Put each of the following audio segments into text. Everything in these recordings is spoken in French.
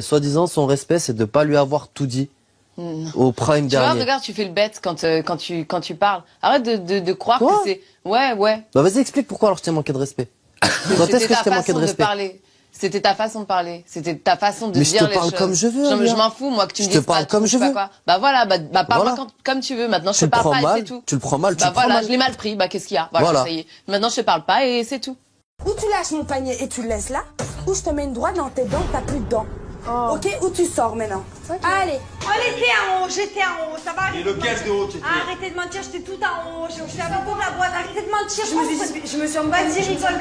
soi-disant, son respect, c'est de pas lui avoir tout dit. Au prime dernier. Tu vois, regarde, tu fais le bête quand tu parles. Arrête de croire que c'est... Ouais. Bah vas-y, explique pourquoi alors je t'ai manqué de respect. Quand est-ce que je t'ai manqué de respect? C'était ta façon de parler. C'était ta façon de dire les choses. Mais je te parle comme je veux. Je m'en fous, moi, que tu me dises Je te parle comme je veux. Bah voilà, parle-moi comme tu veux. Maintenant, je te parle pas et c'est tout. Tu le prends mal, tu le prends mal. Bah voilà, je l'ai mal pris. Bah qu'est-ce qu'il y a? Voilà, ça y est. Maintenant, je te parle pas et c'est tout. Ou tu lâches mon panier et tu le laisses là, ou je te mets une droite dans tes dents, t'as plus de dents. Ok, ou tu sors maintenant. Allez. J'étais en haut, ça va. Et lequel de haut t'étais? Arrêtez de mentir, j'étais tout en haut. Je suis avec vous la boîte, arrêtez de mentir. Je me suis embêtée. Vas-y, rigole.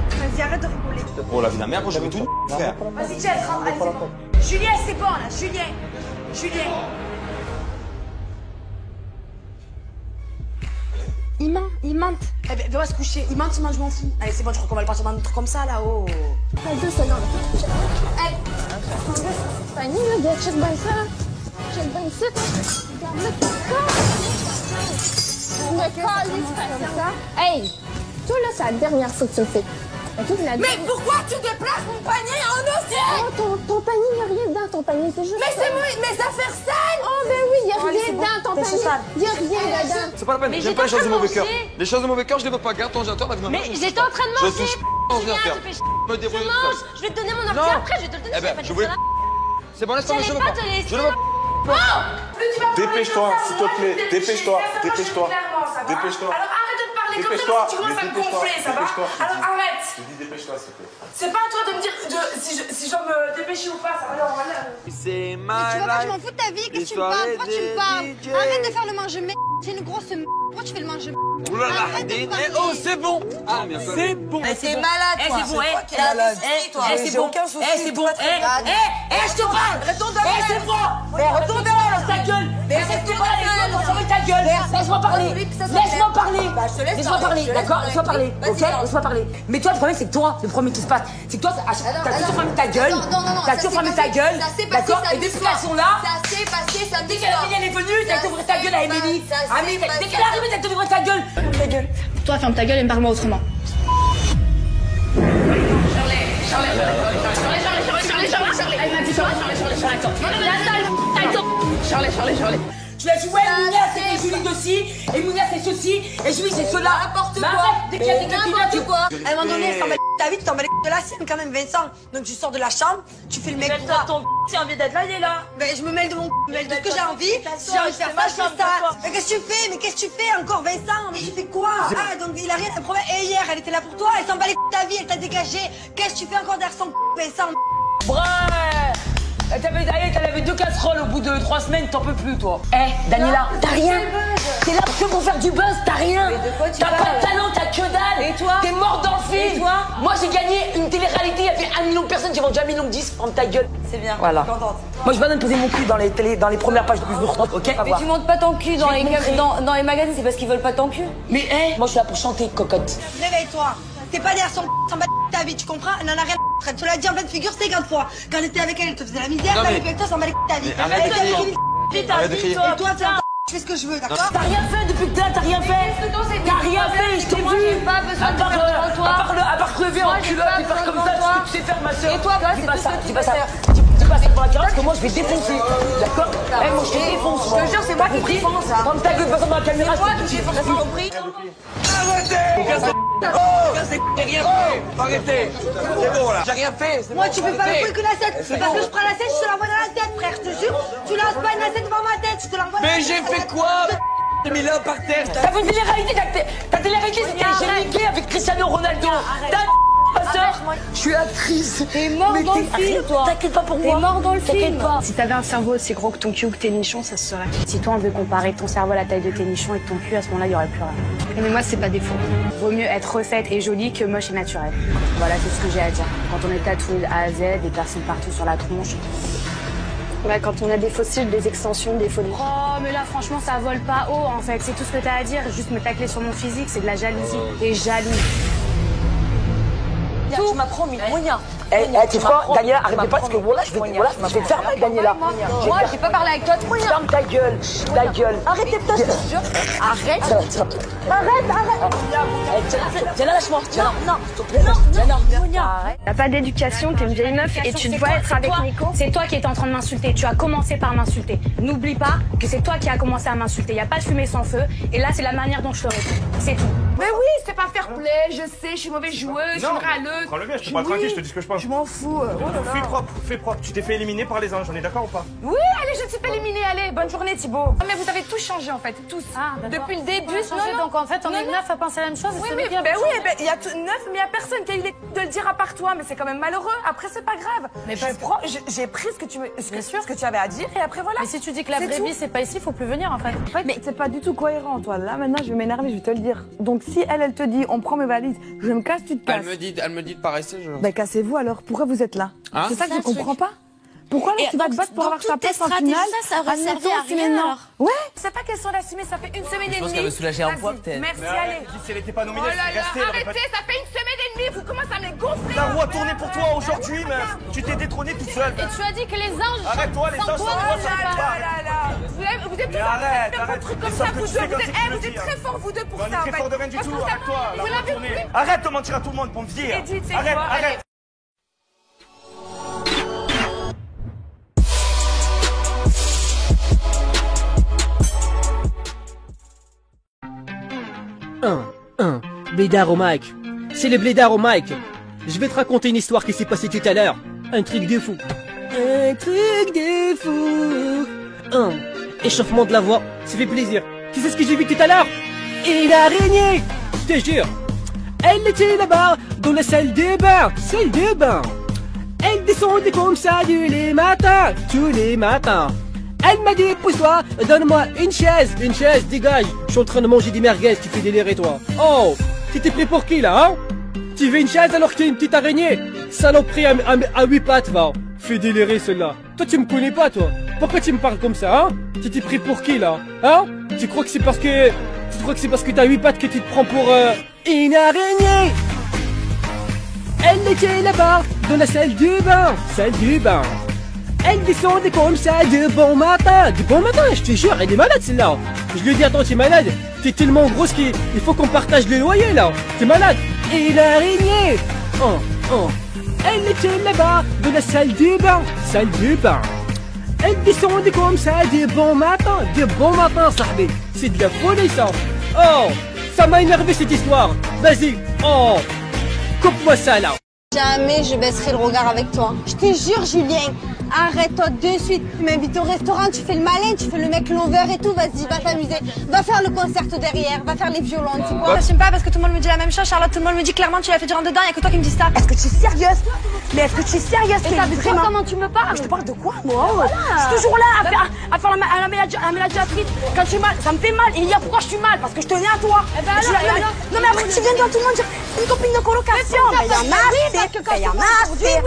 Vas-y, arrête de rigoler. Oh la vie de la merde, moi j'avais tout frère. Vas-y, Jess, rentre, allez, c'est bon. Julien, c'est bon là, Julien. Il mente. Eh ben, va se coucher. Il mente, moi je m'en fous. Allez, c'est bon, je crois qu'on va le partir dans un truc comme ça là, oh. Allez, 2 secondes. Allez. Fanny, là, viens, check bien ça, là. Check bien ça, là. Regarde, comme ça. Hey, toi, là, c'est la dernière fois que tu le fais. Mais pourquoi tu déplaces mon panier en océan? Oh, ton panier, il n'y a rien dedans, ton panier, c'est juste... Mais c'est mes affaires sales! Oh, ben oui, il n'y a rien dedans, ton panier. Il n'y a rien dedans. C'est pas la peine, j'aime pas les choses de mauvais cœur. Les choses de mauvais cœur, je les veux pas. Garde ton ordinateur, la vie de ma mère. Mais j'étais en train de manger! Je touche ton ordinateur. Me débrouille tout seul. Je vais te donner mon ordi après, je vais te le donner. Eh ben, je voulais... C'est bon, laisse-moi, je veux pas. Je ne veux pas. Dépêche-toi, s'il te plaît. Dépêche-toi. Alors arrête de te parler comme ça, tu commences à me gonfler, ça va? Alors arrête. Je dis dépêche-toi, s'il te plaît. C'est pas à toi de me dire si je dois me dépêcher ou pas, ça va. Alors voilà. C'est Mais tu vois pas, je m'en fous de ta vie, qu'est-ce que tu me parles? Pourquoi tu me parles? Arrête de faire le mange-mec, c'est une grosse pourquoi tu fais le mange-mec? Oulala, oh c'est bon. Ah mais c'est bon. C'est malade, toi. C'est bon, C'est bon, c'est bon. Je te parle. Retourne derrière. C'est bon. Retourne derrière, ta gueule. Ta gueule. Laisse-moi parler. Laisse-moi parler, d'accord? Laisse-moi parler, ok? Laisse-moi parler. Mais toi, le problème, c'est que toi, le premier qui se passe, c'est que toi, t'as toujours fermé ta gueule. T'as toujours fermé ta gueule. D'accord? Et depuis qu'elles sont là, Ça s'est passé samedi dès qu'elle est venue, t'as ouvert ta gueule à Émilie. Dès qu'elle est arrivée, t'as ouvert ta gueule. Ta gueule. Toi, ferme ta gueule et me parle-moi autrement. Charlie. Tu l'as dit, ouais, Mounia c'est Julie ceci, et Mounia c'est ceci, et Julie c'est cela. N'importe quoi. Dès qu'il y a des n'importe quoi. À un moment donné, t'en bats ta vie, tu t'en bats de la sienne quand même, Vincent. Donc tu sors de la chambre, tu fais le mec quoi. Tu as envie d'être là, il est là. Ben, je me mêle de mon je me mêle de ce que j'ai envie. Si j'ai envie de faire ça, je fais ça. Mais qu'est-ce que tu fais? Mais qu'est-ce que tu fais encore, Vincent? Mais tu fais quoi? Ah, donc il a rien de problème. Et hier, elle était là pour toi, elle s'en bat les de ta vie, elle t'a dégagé. Qu'est-ce que tu fais encore derrière son Vincent? T'avais 2 casseroles au bout de 3 semaines, t'en peux plus, toi. Daniela, t'as rien. T'es là que pour faire du buzz, t'as rien. T'as pas de talent, t'as que dalle. Et toi? T'es mort dans le film. Et toi? Moi, j'ai gagné une télé-réalité, il y avait 1 million de personnes, j'ai vendu 1 million de 10. Ferme ta gueule. C'est bien. Voilà. Moi, je vais pas me poser mon cul dans les premières pages de plus de ok? Mais tu montes pas ton cul dans les magazines, c'est parce qu'ils veulent pas ton cul. Mais moi, je suis là pour chanter, cocotte. Réveille-toi. T'es pas derrière son bat ta vie, tu comprends? Elle en a rien à faire. Tu l'as dit en pleine figure 50 fois. Quand elle était avec elle te faisait la misère, là, avec toi, s'en bat ta vie. Arrête de crier. Et toi, je fais ce que je veux, d'accord? T'as rien fait depuis que t'as rien fait. T'as rien fait, je t'ai vu. J'ai pas besoin de faire devant toi. À part crever en culotte et faire comme ça, tu sais faire ma soeur. Et toi, dis pas ça, dis pas ça. Dis pas ça pour la carotte, parce que moi je vais défoncer. D'accord? Moi je te défonce. Je te jure, c'est moi qui défonce. Ferme ta gueule, passe dans la caméra. Toi, tu défonces, t'as compris? Arrêtez. J'ai rien fait. Arrêtez. C'est bon là. J'ai rien fait. Moi, tu peux pas me couler que l'assiette. C'est parce que je prends l'assiette, je te l'envoie dans la tête, frère. Je te jure, tu lances pas une assiette devant ma tête, je te l'envoie dans la tête. Mais j'ai fait quoi? J'ai mis là par terre. T'as fait une télé-réalité, ta télé-réalité, c'était j'ai niqué avec Cristiano Ronaldo. Ma soeur, je suis actrice. T'es mort dans le film, toi. T'inquiète pas pour moi. T'es mort dans le film. T'inquiète pas. Si t'avais un cerveau aussi gros que ton cul ou que tes nichons, ça se serait. Si toi on veut comparer ton cerveau à la taille de tes nichons et de ton cul, à ce moment-là, il y aurait plus rien. Mais moi, c'est pas des faux. Vaut mieux être refaite et jolie que moche et naturelle. Voilà, c'est ce que j'ai à dire. Quand on est tatoué de A à Z, des piercings partout sur la tronche. Ouais, quand on a des fossiles, des extensions, des folies. Oh, mais là, franchement, ça vole pas haut, en fait. C'est tout ce que t'as à dire. Juste me tacler sur mon physique, c'est de la jalousie. T'es jaloux. Tu m'apprends mille moyens. Tu crois, Daniela, arrête de pas parce que voilà, je vais te faire mal, Daniela. Moi, j'ai pas parlé avec toi. Ferme ta gueule, Arrêtez de te Arrête. Diana, lâche-moi. T'as pas d'éducation, t'es une vieille meuf et tu dois être avec Nico. C'est toi qui étais en train de m'insulter. Tu as commencé par m'insulter. N'oublie pas que c'est toi qui as commencé à m'insulter. Y a pas de fumée sans feu. Et là, c'est la manière dont je te réponds. C'est tout. Mais oui, c'est pas fair play. Je sais, je suis mauvaise joueuse, je suis râleuse. Prends le bien, je te parle tranquille, je te dis ce que je pense. Je m'en fous. Fais propre. Tu t'es fait éliminer par les anges, on est d'accord ou pas? Oui, allez, je ne suis pas éliminée. Allez, bonne journée, Thibaut. Mais vous avez tous changé en fait, tous. Depuis le début, donc en fait, on est 9 à penser la même chose. Oui, mais il y a neuf, mais il y a personne qui a eu de le dire à part toi. Mais c'est quand même malheureux. Après, c'est pas grave. Mais j'ai pris ce que tu avais à dire et après voilà. Mais si tu dis que la vraie vie c'est pas ici, faut plus venir en fait. Mais c'est pas du tout cohérent, toi. Là maintenant, je vais m'énerver, je vais te le dire. Donc si elle te dit, on prend mes valises, je me casse, tu te casses. Elle me dit de pas rester. Ben cassez-vous alors. Pourquoi vous êtes là? C'est ça que je comprends pas. Pourquoi là, tu vas te battre pour avoir ta place en finale? Ça aurait servi à rien alors. Ouais, c'est pas question d'assumer, ça fait une semaine et demie. Je pense qu'elle veut soulager un poids peut-être. Merci, allez. Si elle était pas nominée, Oh là là, arrêtez, ça fait une semaine et demie, vous commencez à me gonfler. La roue a tourné pour toi aujourd'hui, meuf. Tu t'es détrônée toute seule. Et tu as dit que les anges. Arrête-toi, les anges sans toi, ça n'aide pas. Vous êtes tous en train de faire des trucs comme ça, vous deux. Vous êtes très forts, vous deux, pour ça. On est très forts de rien du tout, arrête-toi. Arrête de mentir à tout le monde pour me dire. Arrête. Blédard au mic. C'est le blédard au mic. Je vais te raconter une histoire qui s'est passée tout à l'heure. Un truc de fou. Échauffement de la voix, ça fait plaisir. Tu sais ce que j'ai vu tout à l'heure? Une araignée. Je te jure. Elle était là-bas, dans la salle de bain. Elle descendait comme ça tous les matins. Elle m'a dit, pousse-toi, donne-moi une chaise, dégage. Je suis en train de manger des merguez, tu fais délirer toi. Oh, tu t'es pris pour qui là, hein? Tu veux une chaise alors que tu es une petite araignée? Saloperie à 8 pattes, va. Fais délirer celle-là. Toi tu me connais pas toi. Pourquoi tu me parles comme ça, hein? Tu t'es pris pour qui là, hein? Tu crois que c'est parce que t'as 8 pattes que tu te prends pour une araignée? Elle était là-bas, dans la salle du bain. Elle descendait comme ça de bon matin, je te jure, elle est malade celle-là. Je lui ai dit, attends, t'es malade, t'es tellement grosse qu'il faut qu'on partage le loyer là, t'es malade. Et l'araignée, elle était là-bas, dans la salle du bain. Elle descendait comme ça de bon matin, sahbi. C'est de la folie ça. Oh, ça m'a énervé cette histoire. Vas-y, coupe-moi ça là. Jamais je baisserai le regard avec toi. Je te jure, Julien. Arrête-toi de suite. Tu m'invites au restaurant, tu fais le malin, tu fais le mec lover et tout. Vas-y, va t'amuser. Va faire le concerto derrière, va faire les violons, tu vois. J'assume pas parce que tout le monde me dit la même chose. Charlotte, tout le monde me dit clairement tu l'as fait du rentre dedans. Y'a que toi qui me dis ça. Est-ce que tu es sérieuse? Mais est-ce que tu es sérieuse? Et t'as vu comment tu me parles? Je te parle de quoi, moi? Je suis toujours là à faire la médiatrice. Quand tu es mal, ça me fait mal. Et il y a pourquoi je suis mal? Parce que je tenais à toi. Non, mais après tu viens devant tout le monde dire une copine de colocation. Mais y'en a assez.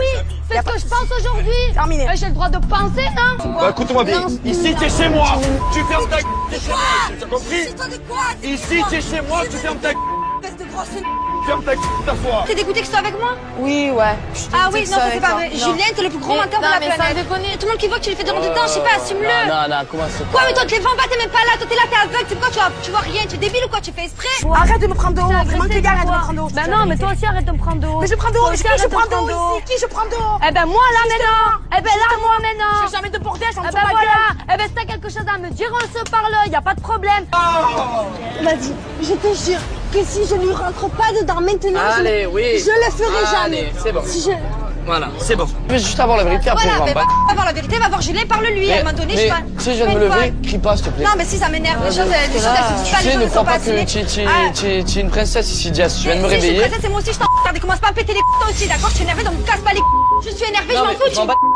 C'est ce que je pense aujourd'hui. Terminé. J'ai le droit de penser, non? Bah écoute-moi bien, ici t'es chez moi. Tu fermes ta gueule, t'es chez moi. Tu as compris? Ici t'es chez moi, tu fermes ta gueule. Ferme ta gueule ta foi. T'es dégoûté que tu sois avec moi? Oui, ouais. Ah oui, non, ça c'est pas vrai. Julien, t'es le plus gros menteur de la planète. Sans déconner. Tout le monde qui voit que tu lui fais des ronds dedans, je sais pas, assume-le. Non, comment ça? Quoi, mais toi, tu les fais en bas, t'es même pas là. Toi, t'es là, t'es aveugle. C'est pourquoi tu vois rien? Tu es débile ou quoi? Tu fais exprès? Arrête de me prendre de haut. Vraiment, les gars, arrête de me prendre de haut. Bah non, mais toi aussi arrête de me prendre de haut. Mais je prends de haut. Qui je prends de haut ici? Qui je prends de haut? Eh ben moi là maintenant. Eh ben là moi maintenant. Je fais jamais de bordel, j'en Eh ben voilà. Eh ben si t'as quelque chose à me dire, on se parle. Y a pas de problème. Vas-y, je te jure que si je lui rentre pas dedans maintenant, Allez, oui. je le ferai jamais. C'est bon. Si je... Voilà, c'est bon. Je veux juste avoir la vérité après. Voilà, va voir la vérité, va voir Julien, parle-lui. À un moment donné, je pas. Si je viens de me lever, crie pas, s'il te plaît. Non, mais si ça m'énerve, les choses, elles se disent pas, les Tu sais, choses ne ne crois sont pas pas que tu es une princesse ici, Jess. Je viens de me réveiller. Je suis princesse et moi aussi, je t'en regarde. Commence pas à me péter les toi aussi, d'accord? Je suis énervée, donc me casse pas les Je suis énervée, je m'en fous,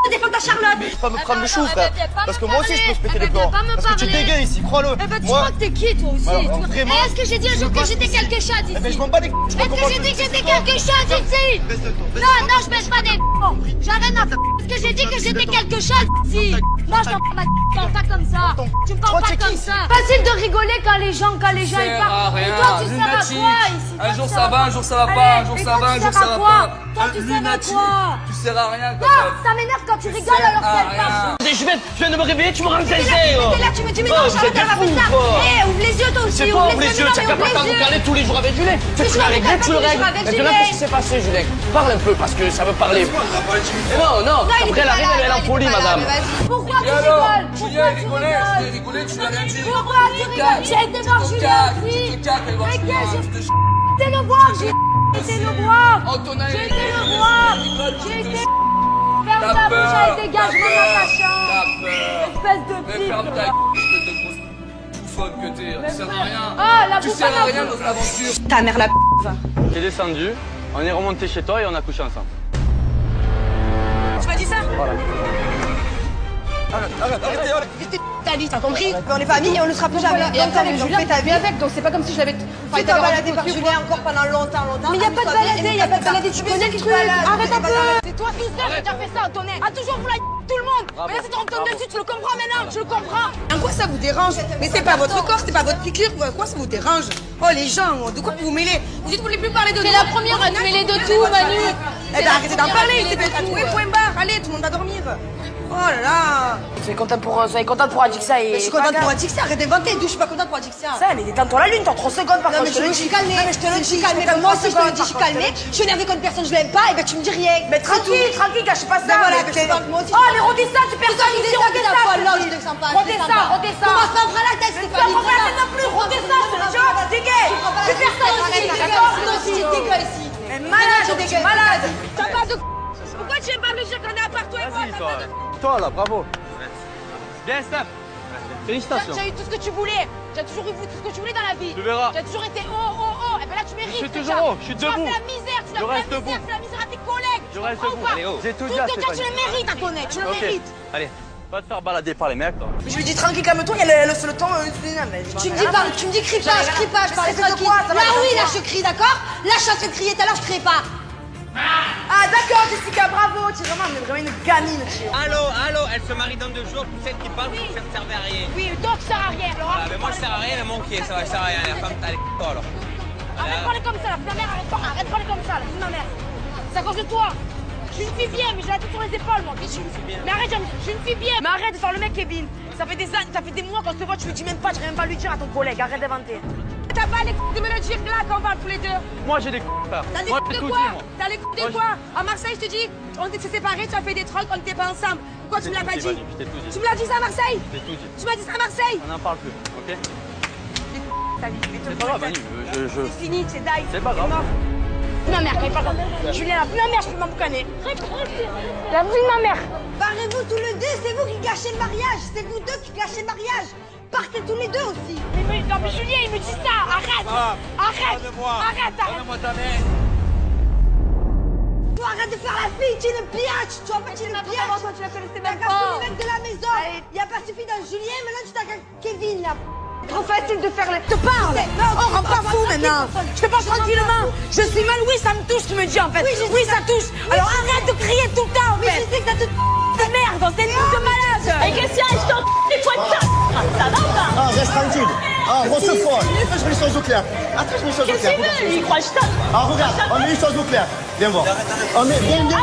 tu défends ta Charlotte. Mais je peux pas me prendre le chou, frère. Parce que moi aussi, je peux se péter les plombs. Parce que tu dégaines ici, crois-le. Eh ben, tu crois que t'es qui, toi aussi? Vraiment. Est-ce que j'ai dit un jour que j'étais quelque chose ici? Eh ben, je m'en bats les Est-ce que j'ai dit que j'étais quelque chose ici? Non, je baisse pas des J'arrête Parce que j'ai dit que j'étais quelque chose, si. Moi, je t'en parle pas comme ça. Tu me parles pas comme ça. Facile de rigoler quand les gens ils parlent. Et toi, tu sers à quoi ici? Un jour ça va, un jour ça va pas, un jour ça va, un jour ça va pas. Toi, tu sers à quoi? Tu sers à rien. Non, ça m'énerve quand tu rigoles alors qu'elle parle. Je viens de me réveiller, tu me rends T'es là, tu me mélanges avec la putain. Eh, ouvre les yeux toi aussi. C'est pas ouvre les yeux, tu n'as pas le temps de parler tous les jours avec Julien. Tu le règles, tu le règles. Maintenant, qu'est-ce qui s'est passé, Julien? Parle un peu parce que ça veut parler. Non, après la reine, elle est en folie, madame. Pourquoi tu rigoles? Julien, il rigolait, tu lui as rien dit. Pourquoi tu rigoles? J'ai été voir Julien aussi. Mais qu'est-ce que j'ai été le voir, j'ai été le voir. J'ai été le voir. J'ai été... Ferme ta bouche et dégage-moi dans ta chambre. Espèce de pipe. Ferme ta espèce de grosse bouffonne que t'es. Tu sers à rien. Ah, la tu bouffonne. sers à rien dans cette aventure. Ta mère la p***. T'es descendu, on est remonté chez toi et on a couché ensemble. Tu m'as dit ça? Voilà. Arrêtez, ta liste, t'as compris? On est famille et on ne sera plus jamais. Et avec Julien, t'as vu avec, donc c'est pas comme si je l'avais... Tu t'as baladé par Julien encore pendant longtemps. Mais y a pas de balader, y a pas de balader, tu connais le truc. Arrête un peu. C'est toi qui sais, j'ai déjà fait ça, Antonin. A toujours voulu tout le monde. Mais là, c'est ton tombe dessus, tu le comprends maintenant, tu le comprends. En quoi ça vous dérange? Mais c'est pas votre corps, c'est pas votre piqûre. Quoi ça vous dérange? Oh les gens, de quoi vous vous mêlez? Vous dites que vous voulez plus parler de nous. C'est la première à te mêler de tout, Manu. Eh ben arrêtez d'en parler, c'est tatoué, point barre. Allez, tout le monde va dormir. Oh là là. Soyez contente pour Adixia et... Je suis contente pour Adixia, arrête d'inventer, d'où je suis pas contente pour Adixia. Ça, elle est dans la lune, t'as 3 secondes par contre. Non mais je me suis calmée, je te le dis, moi aussi je te le dis, je suis calmée. Je suis énervée contre personne, je l'aime pas, et ben tu me dis rien. Mais tranquille, gâche pas ça. Voilà, moi aussi. Oh, mais redescends, tu perds ça ici, redescends. Non, je descends pas. Redescends. Commence pas à me prendre la tête, Stéphanie. Tu prends la tête non plus, redescends, je te le dis, dégage. Tu perds ça ici, d'accord? Tu dégueules ici. Mais malade. T'as pas de... Pourquoi tu aimes pas le jeu qu'on a à part toi et moi? Toi là, bravo. Bien, Steph. Félicitations. J'ai eu tout ce que tu voulais. J'ai toujours eu tout ce que tu voulais dans la vie. Tu verras. J'ai toujours été haut. Et ben là, tu mérites. Je suis toujours haut, je suis debout. Tu as fait la misère, tu as fait la misère à tes collègues. Je reste debout. Allez, oh. J'ai tout dit à Stéphanie. Tu le mérites, Antonin, tu le mérites. Allez, va te faire balader par les mecs, toi. Je lui dis tranquille, calme-toi, il y a le ton. Tu me dis crie pas, je parle tranquille. Là oui, là je crie, d'accord? Là je suis en train de crier, tout à l'heure je criais pas. Ah d'accord Jessica, bravo, tu es vraiment une gamine. Allô, elle se marie dans 2 jours, tu sais qui parle, oui. Ça ne servait à rien. Oui, donc ça sert à rien. Voilà, mais moi je sers à rien, mais mon qui ça va servir à rien. La femme, t'as les c***, alors. Arrête de parler comme ça, la mère, arrête de parler comme ça, c'est ma mère. C'est à cause de toi. Je suis une fille bien, mais j'ai la tête sur les épaules, moi. Je suis une fille bien. Mais arrête, je suis une fille bien. Mais arrête de faire le mec, Kevin. Ça fait des mois qu'on se voit, tu lui dis même pas, je vais même pas lui dire à ton collègue, arrête d'inventer. T'as pas les coups de me le dire là quand on parle tous les deux. Moi j'ai des coups, frère. T'as les coups de quoi? T'as les coups de quoi? À Marseille, je te dis, on s'est séparés, tu as fait des trucs, on n'était pas ensemble. Pourquoi tu me l'as pas dit? Tu me l'as dit ça à Marseille? Tu m'as dit ça à Marseille? On n'en parle plus, ok? C'est pas grave, Manu, c'est fini, c'est die. C'est pas grave. Ma mère, quand il parle comme Julien, la plus ma mère, je peux m'emboucaner. La plus ma mère. Barrez-vous tous les deux, c'est vous qui gâchez le mariage. C'est vous deux qui gâchez le mariage. Partez tous les deux aussi. Non mais Julien, il me dit ça. Arrête. Arrête. Donne-moi ta main. Toi, arrête de faire la fille, tu es une biatch. Tu vois pas, tu es une biatch. Toi, tu la connaissais T'as même cassé pas. le mec de la maison. Il n'y a pas suffi d'un Julien, maintenant tu t'as qu'un Kevin là. Trop facile de faire les... Je te parle. Oh, rends pas fou maintenant. Je te parle tranquillement. Je suis mal, oui, ça me touche, tu me dis en fait. Oui, ça touche. Alors arrête de crier tout le temps en fait. Mais je sais que t'as toute de merde, c'est une de malade. Et Christian, je t'en des fois de ça. Ça va pas. Ah, reste tranquille. Ah, reçois-toi. Je mets les choses au clair. Attends, je mets les choses au clair. Qu'est-ce qu'il veut? Il croit que je t'en... Ah, regarde, on met les choses au clair. Viens voir. On met... Viens. Attends,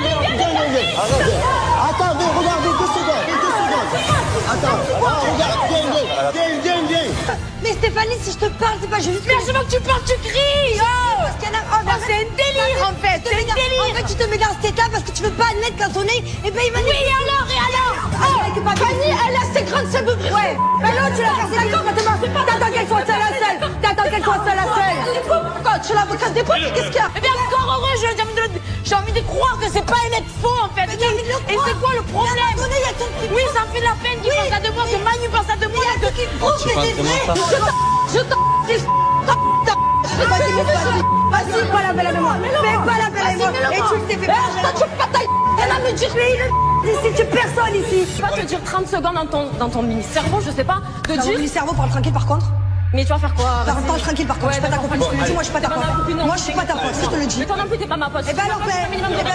viens, regarde, 2 secondes. Attends, regarde, viens. Mais Stéphanie, si je te parle, c'est pas juste... Mais à chaque fois que tu parles, tu cries. C'est un délire en fait. C'est un délire. En fait, tu te mets dans cet état parce que tu veux pas admettre qu'un tonnet, et ben il va... Oui, et alors Fanny, elle a ses grandes seins. Ouais. Ben l'autre, tu l'as cassé les couilles. T'attends qu'elle soit seule à seule. Pourquoi tu l'as cassé des couilles? Qu'est-ce qu'il y a? Eh bien, encore heureux, j'ai envie de croire que c'est pas un mec faux en fait. Et c'est quoi le problème? Oui, ça me fait la peine qu'il pense à de moi, que Manu pense à de moi. Qui prouve que c'est vrai. Je t'en... Vas-y, pas la belle à moi. Fais pas la belle à moi. Et tu le sais, fais pas. Toi, tu peux pas ta... Elle va me dire... Ici, tu personne ici. Tu vas te dire 30 secondes dans ton mini-cerveau, je sais pas, de dire... dire... mini-cerveau, parle tranquille par contre. Mais tu vas faire quoi? Attends, tranquille par contre, je suis pas ta copine, je te le dis, moi je suis pas ta pote. Moi je suis pas ta pote, je te le dis. Mais toi non plus t'es pas ma pote. Eh ben alors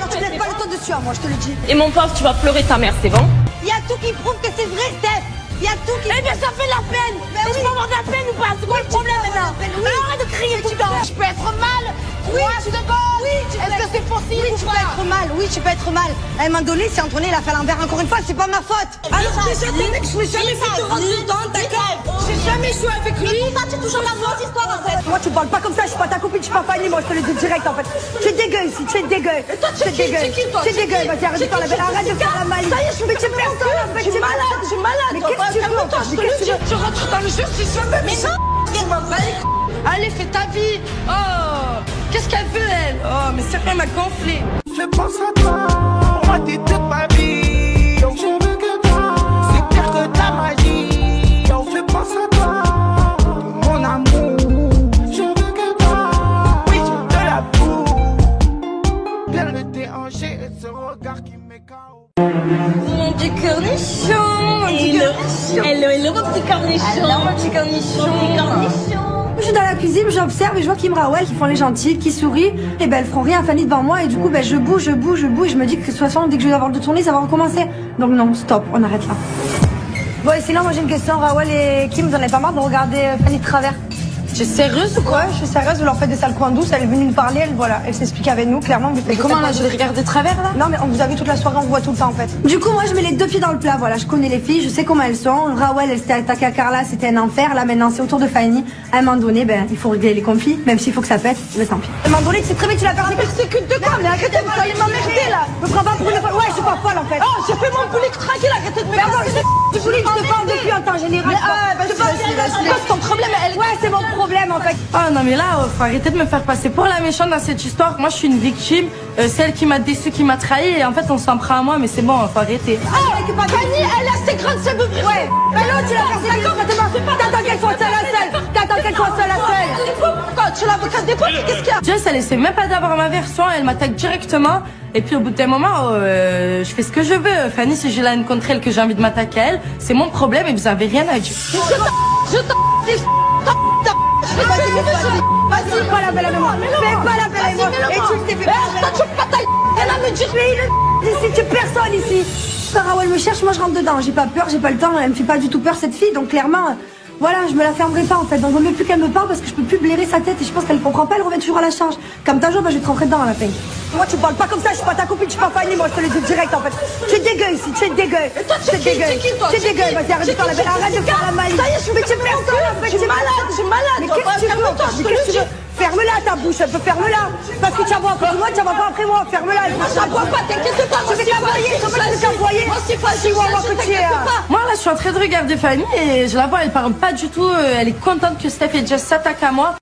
tu laisses pas le temps dessus, moi je te le dis. Et mon pauvre, tu vas pleurer ta mère, c'est bon? Il y a tout qui prouve que c'est vrai, Steph. Il y a tout qui... Eh bien ça fait la peine. Mais oui. Je peux avoir de la peine ou pas? C'est quoi le problème maintenant? Arrête de crier tout le temps. Je peux être mal. Oui, tu peux. Oui, est-ce que c'est possible? Oui, tu peux être mal. Oui, tu peux être mal. À un moment donné, c'est Antoine, il a fait l'envers encore une fois, c'est pas ma faute. Alors déjà, t'es mec, je n'ai jamais fait te rendre dans ta gueule. J'ai jamais joué avec lui. Mais pourquoi tu es toujours la mauvaise histoire en fait? Moi, tu parles pas comme ça, je suis pas ta copine, je suis pas Fanny, moi je te le dis direct en fait. Tu es dégueu ici, tu es dégueu. Et toi, tu es dégueu. Tu es dégueu, vas-y, arrête de faire la belle, arrête de faire la malice. Ça y est, je suis personne en fait. Je suis malade. Mais qu'est-ce que tu veux? Tu rentres dans le jeu, c'est jamais. Mais non. Allez, fais ta vie. Oh, qu'est-ce qu'elle veut, elle? Oh, mais sérieux, elle m'a gonflé. Je pense à toi, moi t'es toute ma vie. Je veux que toi, c'est pire que ta magie. Je pense à toi, mon amour. Je veux que toi, oui, j'ai de la boue. Bien le déhanché et ce regard qui m'écarte. Mon petit cornichon. Hello, mon petit cornichon. Alors, mon petit cornichon. Je suis dans la cuisine, j'observe et je vois Kim Rawal qui font les gentilles, qui sourient, et ben elles feront rien à Fanny devant moi et du coup ben je bouge et je me dis que de toute façon dès que je vais avoir de tourner ça va recommencer. Donc non, stop, on arrête là. Bon et sinon moi j'ai une question, Rawal et Kim, vous en avez pas marre de regarder Fanny de travers? Tu es sérieuse ou quoi? Je suis sérieuse, vous leur faites des sales coins douces, elle est venue nous parler, elle s'explique avec nous, clairement. Mais comment là, je les regarde de travers là? Non mais on vous a vu toute la soirée, on vous voit tout le temps en fait. Du coup moi je mets les deux pieds dans le plat, voilà, je connais les filles, je sais comment elles sont. Rawal elle s'était attaquée à Carla, c'était un enfer, là maintenant c'est au tour de Fanny. À un moment donné, ben il faut régler les conflits, même s'il faut que ça pète, mais tant pis. À un moment donné, c'est très bien que tu l'as perdu. Persécute de quoi? Mais arrêtez, vous allez m'emmerder là! Me prends pas pour une folle, ouais je suis pas folle en fait. Oh, j'ai fait mon poulet tranquille, arrêtez de me casser! Je voulais que je te parle depuis en temps général. C'est quoi ton problème? Ouais, c'est mon problème en fait. Ah non mais là, faut arrêter de me faire passer pour la méchante dans cette histoire. Moi je suis une victime, celle qui m'a déçue, qui m'a trahi et en fait on s'en prend à moi mais c'est bon, faut arrêter. Ah, Fanny, elle a ses grandes seins. Ouais, mais l'autre tu l'as persécutée. T'attends qu'elle soit seule à seule. T'attends qu'elle soit seule à seule. Quand tu l'avocate des potes, qu'est-ce qu'il y a? Jess elle essaie même pas d'avoir ma version, elle m'attaque directement. Et puis au bout d'un moment, je fais ce que je veux. Fanny, si j'ai la haine contre elle, que j'ai envie de m'attaquer à elle, c'est mon problème et vous avez rien à dire. Vas-y, pas la belle avec moi. Fais pas la belle avec moi. Et tu t'es fait. Elle a me dire. Ici, tu es personne ici. Sarah, elle me cherche, moi je rentre dedans. J'ai pas peur, j'ai pas le temps. Elle me fait pas du tout peur cette fille. Donc clairement, voilà, je me la fermerai pas en fait. Donc il vaut mieux plus qu'elle me parle parce que je peux plus blairer sa tête et je pense qu'elle comprend pas. Elle revient toujours à la charge. Comme ta joie, je vais te rentrer dedans à la fin. Moi, tu parles pas comme ça. Je suis pas ta copine, je suis pas Fanny. Moi, je te le dis direct en fait. Tu es dégueu ici, tu es dégueu. Et toi, tu es dégueu. Tu es dégueu. Vas-y, arrête de faire la belle. Arrête de faire la malice. Ça y est, je suis personne en fait. Je suis malade. Mais qu'est-ce que tu veux? Ferme-la ta bouche, un peu ferme-la. Parce que tu vas voir après moi, tu vas pas après moi. Ferme-la. Moi, je vois pas, t'inquiète pas. Je vais t'envoyer. Comment tu veux t'envoyer? Moi, c'est facile. Moi, là, je suis en train de regarder Fanny et je la vois, elle parle pas du tout. Elle est contente que Steph et Jess s'attaquent à moi.